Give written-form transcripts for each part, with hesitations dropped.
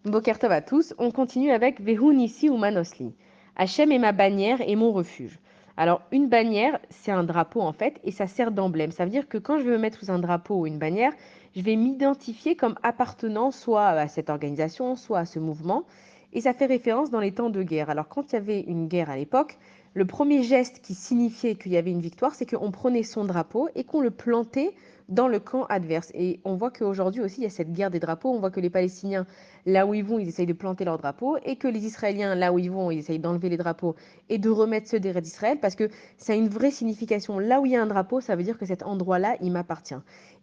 Boker Tov à tous, on continue avec Vehu Nissi ou Manosli. Hachem est ma bannière et mon refuge. Alors, une bannière, c'est un drapeau en fait, et ça sert d'emblème. Ça veut dire que quand je vais me mettre sous un drapeau ou une bannière, je vais m'identifier comme appartenant soit à cette organisation, soit à ce mouvement, et ça fait référence dans les temps de guerre. Alors, quand il y avait une guerre à l'époque, le premier geste qui signifiait qu'il y avait une victoire, c'est qu'on prenait son drapeau et qu'on le plantait dans le camp adverse. Et on voit qu'aujourd'hui aussi, il y a cette guerre des drapeaux. On voit que les Palestiniens, là où ils vont, ils essayent de planter leurs drapeaux, et que les Israéliens, là où ils vont, ils essayent d'enlever les drapeaux et de remettre ceux d'Israël, parce que ça a une vraie signification. Là où il y a un drapeau, ça veut dire que cet endroit-là, il m'appartient.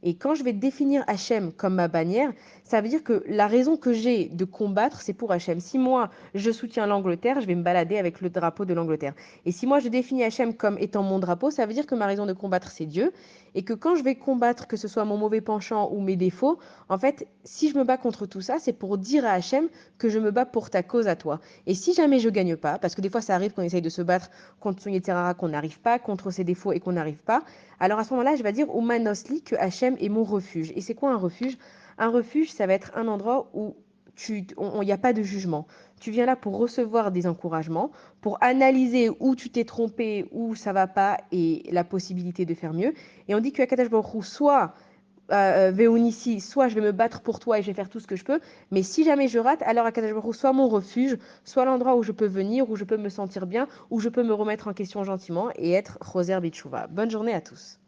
Et quand je vais définir Hachem comme ma bannière, ça veut dire que la raison que j'ai de combattre, c'est pour Hachem. Si moi, je soutiens l'Angleterre, je vais me balader avec le drapeau de l'Angleterre. Et si moi, je définis Hachem comme étant mon drapeau, ça veut dire que ma raison de combattre, c'est Dieu. Et que quand je vais combattre, que ce soit mon mauvais penchant ou mes défauts, en fait, si je me bats contre tout ça, c'est pour dire à Hachem que je me bats pour ta cause à toi. Et si jamais je gagne pas, parce que des fois ça arrive qu'on essaye de se battre contre son Yetzirara, qu'on n'arrive pas, contre ses défauts et qu'on n'arrive pas, alors à ce moment-là, je vais dire Umanosli que Hachem est mon refuge. Et c'est quoi un refuge? Un refuge, ça va être un endroit où il n'y a pas de jugement. Tu viens là pour recevoir des encouragements, pour analyser où tu t'es trompé, où ça va pas et la possibilité de faire mieux. Et on dit que Akadash Baruch Hu, soit Véonissi, soit je vais me battre pour toi et je vais faire tout ce que je peux, mais si jamais je rate, alors Akadash Baruch Hu, soit mon refuge, soit l'endroit où je peux venir, où je peux me sentir bien, où je peux me remettre en question gentiment et être Choser Bitchouva. Bonne journée à tous.